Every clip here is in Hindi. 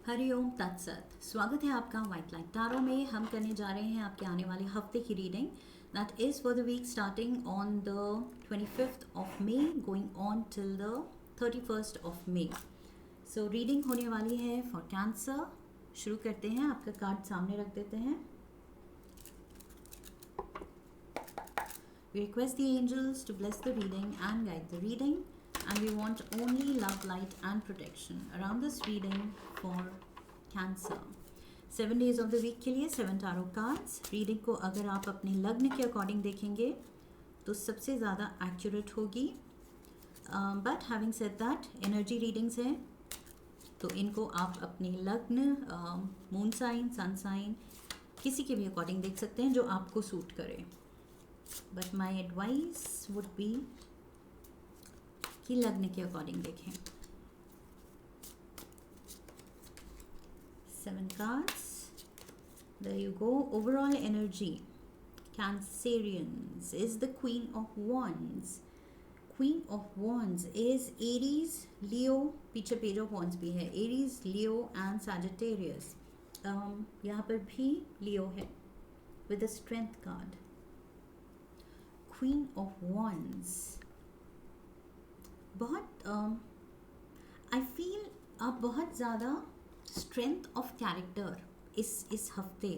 हरिओम तत्सत। स्वागत है आपका वाइट लाइट टारो में। हम करने जा रहे हैं आपके आने वाले हफ्ते की reading that is for the week starting on the 25th of May going on till the 31st of May. So reading होने वाली है फॉर कैंसर। शुरू करते हैं। आपका कार्ड सामने रख देते हैं। We request the angels to bless the reading and guide the reading, and we want only love, light, and protection around this reading for Cancer. 7 days of the week के लिए 7 tarot cards. रीडिंग को अगर आप अपने लग्न के अकॉर्डिंग देखेंगे तो सबसे ज़्यादा एक्यूरेट होगी, but having said that energy readings हैं तो इनको आप अपने लग्न, मून साइन, सन साइन किसी के भी अकॉर्डिंग देख सकते हैं जो आपको सूट करे। But my advice would be कि लग्न के अकॉर्डिंग देखें। 7 cards. There you go. Overall energy. Cancerians is the Queen of Wands. Queen of Wands is Aries, Leo. पीछे Page of Wands भी है। Aries, Leo and Sagittarius. यहाँ पर भी Leo है with a Strength card. Queen of Wands. बहुत आई फील आप बहुत ज़्यादा स्ट्रेंथ ऑफ कैरेक्टर इस हफ्ते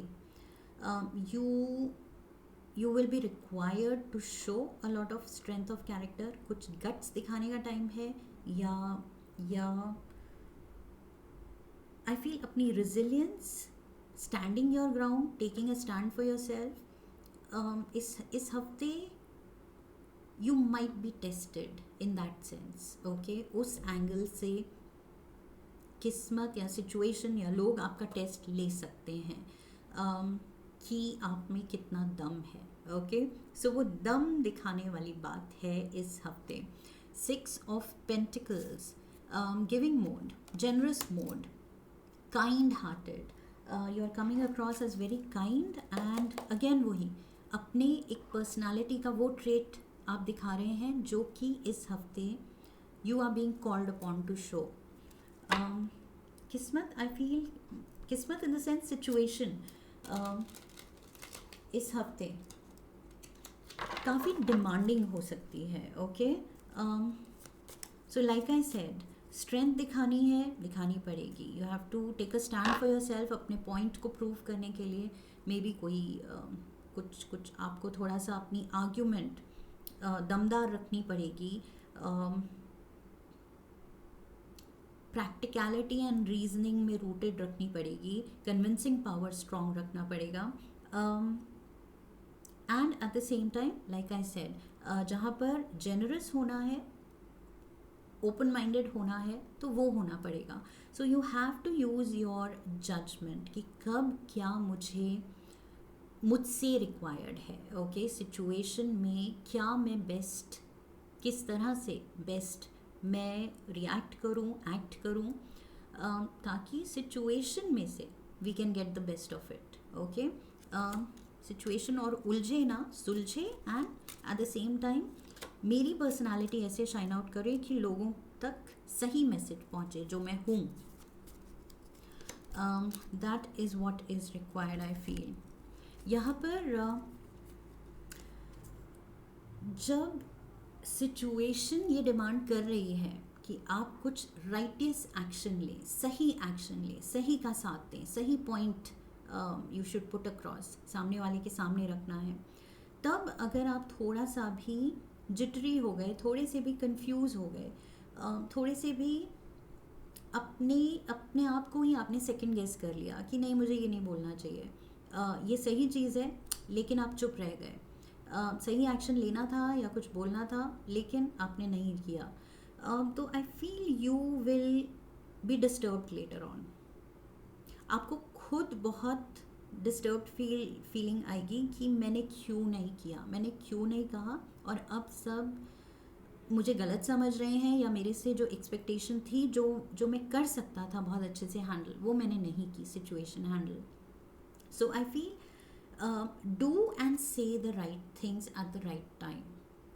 you will be required to show a lot of strength of character. कुछ गट्स दिखाने का टाइम है या आई फील अपनी resilience, standing your ground, taking a stand for yourself. इस हफ्ते you might be tested in that sense, okay? उस एंगल से किस्मत या सिचुएशन या लोग आपका टेस्ट ले सकते हैं कि आप में कितना दम है, ओके? सो वो दम दिखाने वाली बात है इस हफ्ते। 6 of Pentacles, giving mode, generous mode, kind hearted, you are coming across as very kind and again वही अपने एक पर्सनालिटी का वो ट्रेट आप दिखा रहे हैं जो कि इस हफ्ते you are being called upon to show. किस्मत, आई फील किस्मत इन द सेंस सिचुएशन इस हफ्ते काफ़ी डिमांडिंग हो सकती है, okay? So like I said, strength दिखानी पड़ेगी। You have to take a stand for yourself. अपने पॉइंट को प्रूव करने के लिए मे बी कोई कुछ आपको थोड़ा सा अपनी आर्ग्यूमेंट दमदार रखनी पड़ेगी। प्रैक्टिकलिटी एंड रीजनिंग में रूटेड रखनी पड़ेगी। कन्विंसिंग पावर स्ट्रॉन्ग रखना पड़ेगा। And at the same time like I said, जहाँ पर जेनरस होना है, ओपन माइंडेड होना है तो वो होना पड़ेगा। So you have to use your judgement कि कब क्या मुझसे रिक्वायर्ड है, ओके? सिचुएशन में क्या मैं बेस्ट, किस तरह से बेस्ट मैं रिएक्ट करूं, एक्ट करूं, ताकि सिचुएशन में से we can get the best of it, okay? Situation और उलझे ना, सुलझे and at the same time मेरी पर्सनालिटी ऐसे शाइन आउट करे कि लोगों तक सही मैसेज पहुंचे जो मैं हूँ। That is what is required, I feel. यहाँ पर जब सिचुएशन ये डिमांड कर रही है कि आप कुछ राइटियस एक्शन लें, सही एक्शन लें, सही का साथ दें, सही point you should put across, सामने वाले के सामने रखना है, तब अगर आप थोड़ा सा भी जिटरी हो गए, थोड़े से भी कंफ्यूज हो गए, थोड़े से भी अपने आप को ही आपने सेकंड गेस कर लिया कि नहीं मुझे ये नहीं बोलना चाहिए, ये सही चीज़ है लेकिन आप चुप रह गए, सही एक्शन लेना था या कुछ बोलना था लेकिन आपने नहीं किया, तो आई feel you will B disturbed later on. आपको खुद बहुत डिस्टर्ब्ड फीलिंग आएगी कि मैंने क्यों नहीं किया, मैंने क्यों नहीं कहा, और अब सब मुझे गलत समझ रहे हैं या मेरे से जो एक्सपेक्टेशन थी, जो मैं कर सकता था बहुत अच्छे से हैंडल, वो मैंने नहीं की situation handle. So I feel do and say the right things at the right time.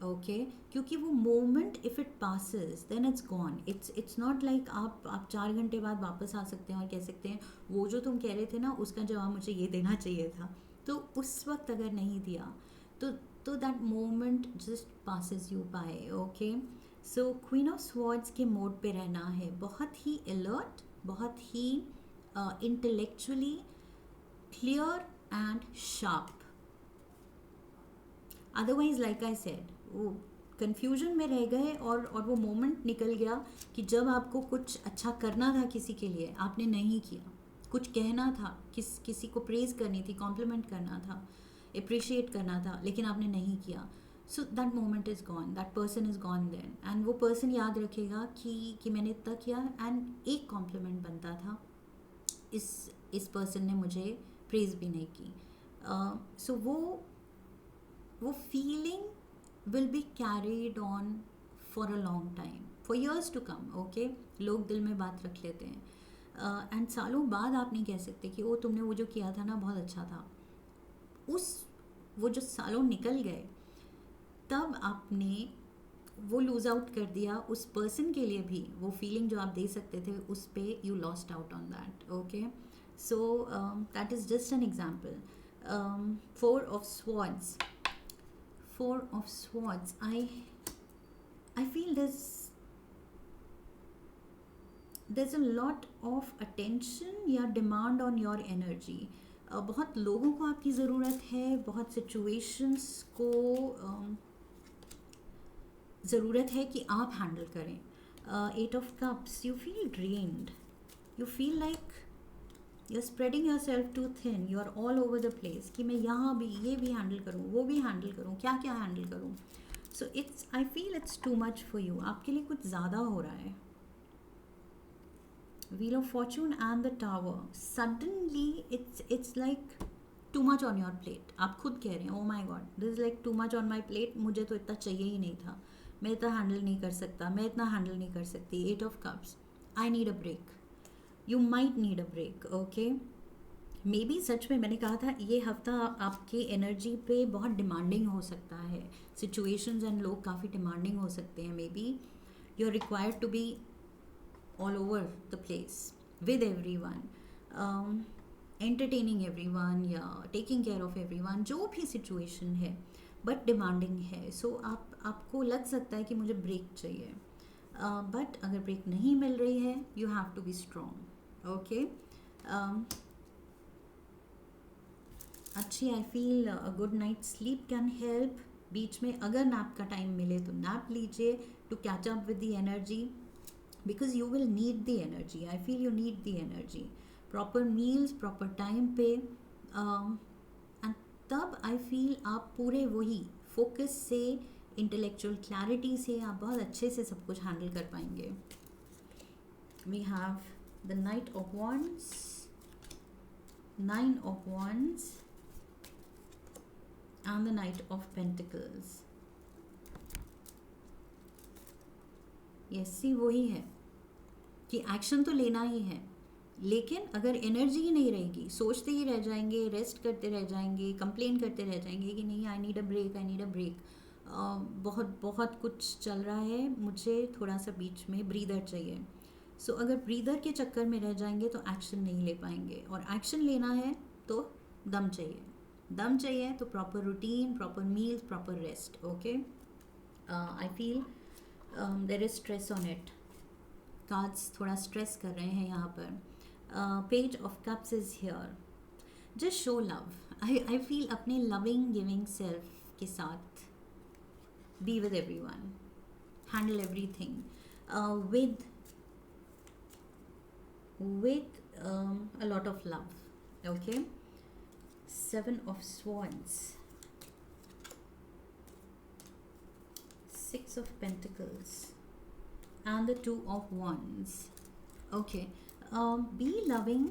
Okay क्योंकि वो moment if it passes then it's gone. It's not like आप 4 घंटे बाद वापस आ सकते हैं और कह सकते हैं वो जो तुम कह रहे थे ना उसका जवाब मुझे ये देना चाहिए था. तो उस वक्त अगर नहीं दिया तो that moment just passes you by. Okay so queen of swords के मोड पे रहना है, बहुत ही अलर्ट, बहुत ही intellectually clear and sharp. Otherwise like I said वो कन्फ्यूजन में रह गए और वो मोमेंट निकल गया कि जब आपको कुछ अच्छा करना था किसी के लिए आपने नहीं किया, कुछ कहना था, किसी को प्रेज करनी थी, कॉम्प्लीमेंट करना था, अप्रिशिएट करना था, लेकिन आपने नहीं किया. So that moment is gone, that person is gone then. And वो पर्सन याद रखेगा कि मैंने इतना किया एंड एक कॉम्प्लीमेंट बनता था, इस पर्सन ने मुझे प्रेज भी नहीं की. सो वो feeling will be carried on for a long time, for years to come. okay लोग दिल में बात रख लेते हैं एंड सालों बाद आप नहीं कह सकते कि वो तुमने वो जो किया था ना बहुत अच्छा था. वो जो सालों निकल गए तब आपने वो लूज आउट कर दिया. उस पर्सन के लिए भी वो फीलिंग जो आप दे सकते थे उस पे you lost out on that. Okay so that is just an example. Four of swords. Four of Swords. I feel there's a lot of attention या demand on your energy. बहुत लोगों को आपकी ज़रूरत है, बहुत situations को ज़रूरत है कि आप हैंडल करें. Eight of Cups. You feel drained. You feel like you're spreading yourself too thin. You're all over the place कि मैं यहाँ भी ये भी हैंडल करूँ, वो भी हैंडल करूँ, क्या क्या हैंडल करूँ. So I feel it's too much for you. आपके लिए कुछ ज़्यादा हो रहा है. Wheel of fortune and the tower. Suddenly it's like too much on your plate. आप खुद कह रहे हैं oh my God this is like too much on my plate. मुझे तो इतना चाहिए ही नहीं था, मैं इतना हैंडल नहीं कर सकता, मैं इतना हैंडल नहीं कर सकती. Eight of cups. I need a break. You might need a break. Okay maybe सच में मैंने कहा था ये हफ्ता आपकी एनर्जी पे बहुत डिमांडिंग हो सकता है. सिचुएशंस एंड लोग काफ़ी डिमांडिंग हो सकते हैं. Maybe you are required to be all over the place with everyone, entertaining everyone या taking care of everyone. जो भी सिचुएशन है बट डिमांडिंग है. सो आपको लग सकता है कि मुझे ब्रेक चाहिए, बट अगर ब्रेक नहीं मिल रही है you have to be strong. Okay अच्छी I feel a good night sleep can help. बीच में अगर नैप का टाइम मिले तो नैप लीजिए to catch up with the energy because you will need the energy. I feel you need the energy. Proper meals proper time पे एंड तब आई फील आप पूरे वही फोकस से, इंटेलेक्चुअल क्लैरिटी से आप बहुत अच्छे से सब कुछ हैंडल कर पाएंगे. We have the Knight of Wands, Nine of Wands and the Knight of Pentacles. yes see वही है कि एक्शन तो लेना ही है, लेकिन अगर एनर्जी ही नहीं रहेगी सोचते ही रह जाएंगे, रेस्ट करते रह जाएंगे, कंप्लेन करते रह जाएंगे कि नहीं I need a break, I need a break. बहुत बहुत कुछ चल रहा है, मुझे थोड़ा सा बीच में ब्रीदर चाहिए. सो अगर ब्रीदर के चक्कर में रह जाएंगे तो एक्शन नहीं ले पाएंगे, और एक्शन लेना है तो दम चाहिए. दम चाहिए तो proper routine, proper meals, proper rest. Okay I feel there is stress on it. Cards थोड़ा स्ट्रेस कर रहे हैं यहाँ पर. Page of cups is here. Just show love. I feel अपने लविंग गिविंग सेल्फ के साथ be with everyone, handle everything with a lot of love. Okay, Seven of Swords, Six of Pentacles and the Two of Wands. Okay, be loving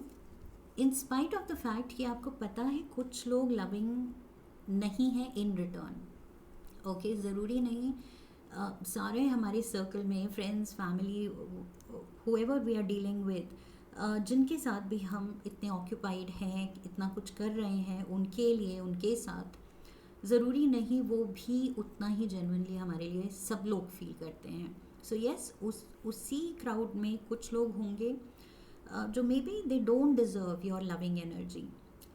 in spite of the fact कि आपको पता है कुछ लोग loving नहीं है in return. Okay, ज़रूरी नहीं सारे हमारे सर्कल में friends, family, whoever we are dealing with, जिनके साथ भी हम इतने ऑक्यूपाइड हैं, इतना कुछ कर रहे हैं उनके लिए, उनके साथ ज़रूरी नहीं वो भी उतना ही जेन्युइनली हमारे लिए सब लोग फील करते हैं. सो यस, उसी क्राउड में कुछ लोग होंगे जो maybe they don't deserve your loving energy,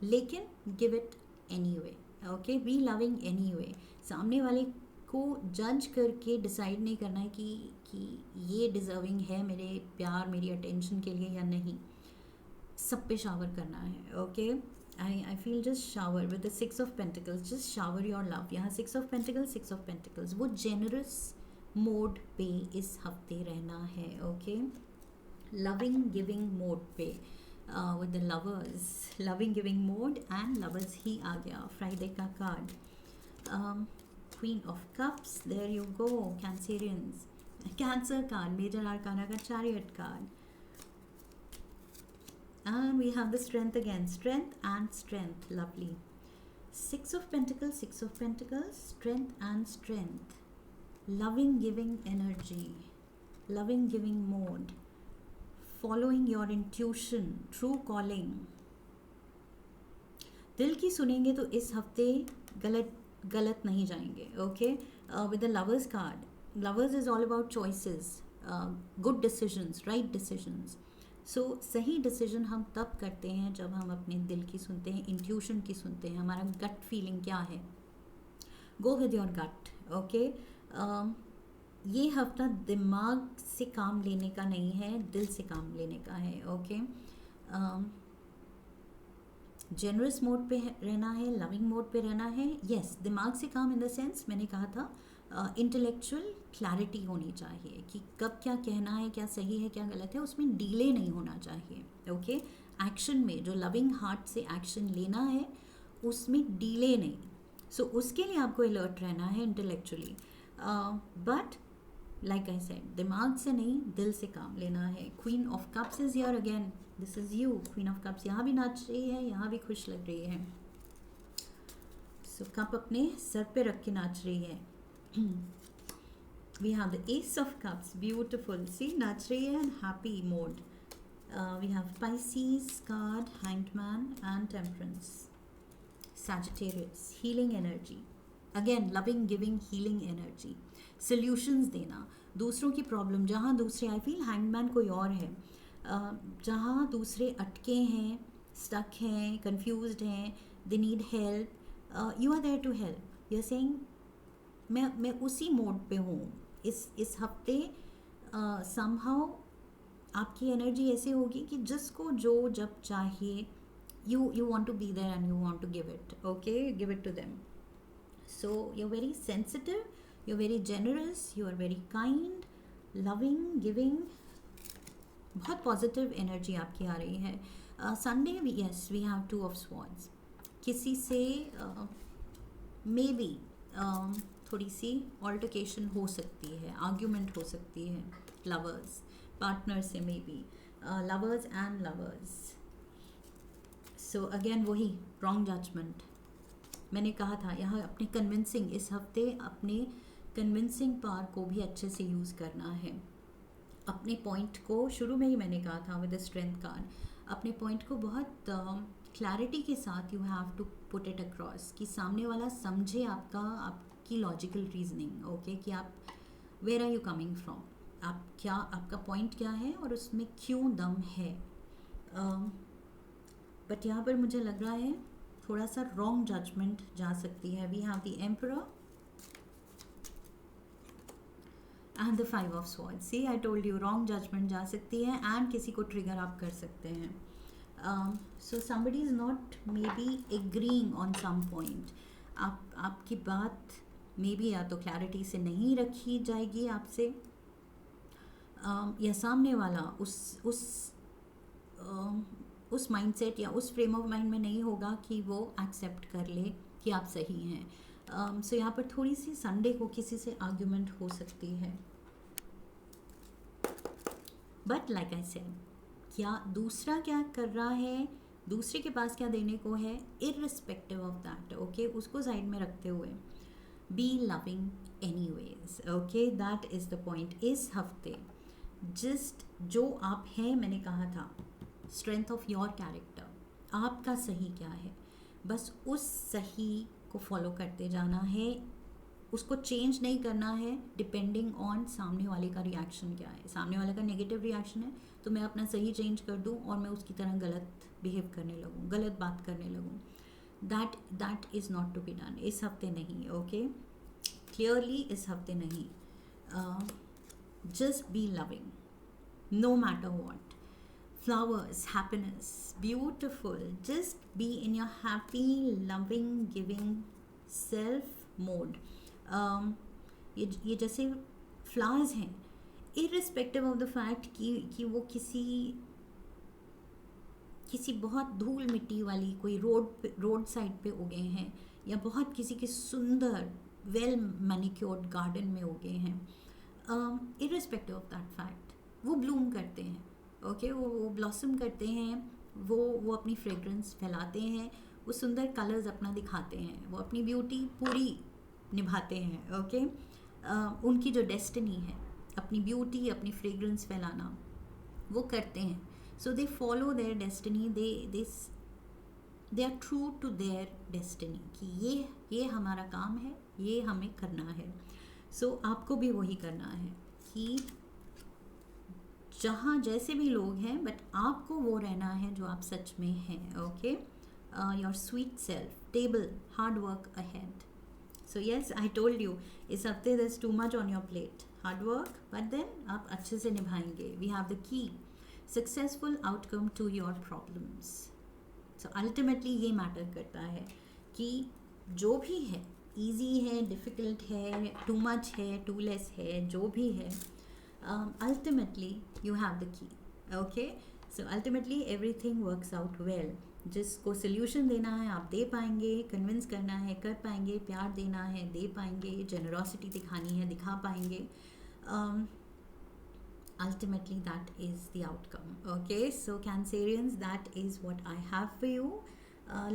लेकिन give it anyway. Okay, be loving anyway. सामने वाले को जज करके डिसाइड नहीं करना है कि ये डिज़र्विंग है मेरे प्यार, मेरी अटेंशन के लिए या नहीं. सब पे शावर करना है. Okay, I feel just shower with the 6 of pentacles. Just shower your love. यहाँ 6 ऑफ पेंटिकल्स, 6 ऑफ पेंटिकल्स, वो जेनरस मोड पे इस हफ्ते रहना है. ओके, लविंग गिविंग मोड पे with the lovers. Loving giving mode and lovers ही आ गया फ्राइडे का card. Queen of cups, there you go, Cancerians. Cancer card, major arcana का chariot card. And we have the strength again, strength and strength, lovely. 6 of Pentacles, 6 of Pentacles, strength and strength. Loving giving energy, loving giving mode, following your intuition, true calling. दिल की सुनेंगे तो इस हफ्ते गलत नहीं जाएंगे. Okay, with the lovers card, lovers is all about choices, good decisions, right decisions. सो सही डिसीजन हम तब करते हैं जब हम अपने दिल की सुनते हैं, इंट्यूशन की सुनते हैं. हमारा गट फीलिंग क्या है, go with your gut. Okay, ये हफ्ता दिमाग से काम लेने का नहीं है, दिल से काम लेने का है. ओके, जेनरस मोड पे रहना है, लविंग मोड पे रहना है. यस, दिमाग से काम इन द सेंस मैंने कहा था इंटेलेक्चुअल क्लैरिटी होनी चाहिए कि कब क्या कहना है, क्या सही है, क्या गलत है, उसमें डीले नहीं होना चाहिए. ओके, एक्शन में जो लविंग हार्ट से एक्शन लेना है उसमें डीले नहीं. सो उसके लिए आपको अलर्ट रहना है intellectually, but like I said, दिमाग से नहीं, दिल से काम लेना है. Queen of cups is here again. This is you. Queen of cups यहाँ भी नाच रही है, यहाँ भी खुश लग रही है. सो कप अपने सर पे रख के नाच रही है. We have the Ace of Cups, beautiful. See, नाच रही है and happy mode. We have Pisces card, Hanged Man and Temperance. Sagittarius, healing energy. Again, loving, giving, healing energy. Solutions देना. दूसरों की प्रॉब्लम, जहाँ दूसरे, आई फील Hanged Man कोई और है, जहाँ दूसरे अटके हैं, स्टक हैं, कंफ्यूज्ड हैं, they need help, you are there to help. You are saying मैं उसी मोड पे हूँ इस हफ्ते. समहाउ आपकी एनर्जी ऐसे होगी कि जिसको जो जब चाहिए, you want to be there and you want to give it. Okay, give it to them. So you are very sensitive, you are very generous, you are very kind, loving, giving. बहुत पॉजिटिव एनर्जी आपकी आ रही है. Sunday, yes, we have 2 of swords. किसी से मे बी थोड़ी सी ऑल्टरकेशन हो सकती है, आर्ग्यूमेंट हो सकती है. लवर्स, पार्टनर से may be, lovers and lovers. So again वही रॉन्ग जजमेंट. मैंने कहा था यहाँ अपने कन्विंसिंग, इस हफ्ते अपने कन्विंसिंग पावर को भी अच्छे से यूज़ करना है. अपने पॉइंट को, शुरू में ही मैंने कहा था विद द स्ट्रेंथ कार्ड, अपने पॉइंट को बहुत क्लैरिटी के साथ you have to put it across, कि सामने वाला समझे आपकी लॉजिकल रीजनिंग. ओके, कि आप where are you coming from, आप क्या, आपका पॉइंट क्या है और उसमें क्यों दम है. बट यहाँ पर मुझे लग रहा है थोड़ा सा रॉन्ग जजमेंट जा सकती है. We have the emperor and the 5 of swords. See, I told you, wrong judgement जा सकती है एंड किसी को ट्रिगर आप कर सकते हैं. सो somebody is not maybe agreeing on some point. आपकी बात मे बी या तो क्लैरिटी से नहीं रखी जाएगी आपसे, या सामने वाला उस माइंडसेट या उस फ्रेम ऑफ माइंड में नहीं होगा कि वो एक्सेप्ट कर ले कि आप सही हैं. सो यहाँ पर थोड़ी सी संडे को किसी से आर्ग्यूमेंट हो सकती है. बट लाइक आई सेड, क्या दूसरा क्या कर रहा है, दूसरे के पास क्या देने को है, इररिस्पेक्टिव ऑफ दैट. ओके, उसको साइड में रखते हुए B loving anyways. Okay, that is the point. इस हफ्ते जस्ट जो आप हैं, मैंने कहा था स्ट्रेंथ ऑफ योर कैरेक्टर, आपका सही क्या है, बस उस सही को फॉलो करते जाना है, उसको चेंज नहीं करना है डिपेंडिंग ऑन सामने वाले का रिएक्शन क्या है. सामने वाले का नेगेटिव रिएक्शन है तो मैं अपना सही चेंज कर दूं और मैं उसकी तरह गलत बिहेव करने लगूं, गलत बात करने लगूं. That is not to be done. इस हफ्ते नहीं. ओके, क्लियरली इस हफ्ते नहीं. Just be loving no matter what. Flowers, happiness, beautiful. Just be in your happy, loving, giving self mode. ये जैसे फ्लावर्स हैं, irrespective of the fact कि वो किसी बहुत धूल मिट्टी वाली कोई रोड साइड पे उगे हैं या बहुत किसी के सुंदर वेल मैनिक्योर्ड गार्डन में उगे हैं. irrespective of that fact वो ब्लूम करते हैं. ओके, वो ब्लॉसम करते हैं, वो अपनी फ्रेग्रेंस फैलाते हैं, वो सुंदर कलर्स अपना दिखाते हैं, वो अपनी ब्यूटी पूरी निभाते हैं. ओके, उनकी जो डेस्टिनी है अपनी ब्यूटी अपनी फ्रेग्रेंस फैलाना वो करते हैं. So they follow their destiny, they are true to their destiny कि ये हमारा काम है, ये हमें करना है. सो आपको भी वही करना है कि जहाँ जैसे भी लोग हैं बट आपको वो रहना है जो आप सच में हैं. Okay, your sweet self, table, hard work ahead. So yes, I told you इस हफ्ते there is too much on your plate. Hard work but then आप अच्छे से निभाएंगे. We have the key successful outcome to your problems. So ultimately ये मैटर करता है कि जो भी है, ईजी है, डिफ़िकल्ट है, टू मच है, टू लेस है, जो भी है, ultimately you have the key. Okay, so ultimately everything works out well. जिसको solution देना है आप दे पाएंगे, convince करना है कर पाएंगे, प्यार देना है दे पाएंगे, generosity दिखानी है दिखा पाएंगे. Ultimately that is the outcome. Okay, so Cancerians, that is what I have for you.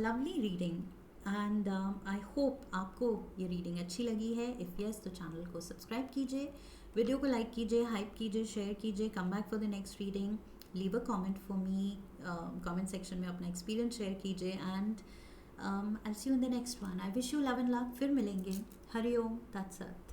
Lovely reading. And I hope आपको ये रीडिंग अच्छी लगी है. इफ़ यस तो चैनल को सब्सक्राइब कीजिए, वीडियो को लाइक कीजिए, हाइप कीजिए, शेयर कीजिए. Come back for the next reading. Leave a comment for me. Comment section में अपना एक्सपीरियंस शेयर कीजिए. And I see you in the next one. I wish you love and luck. फिर मिलेंगे. हरि ओम. That's it.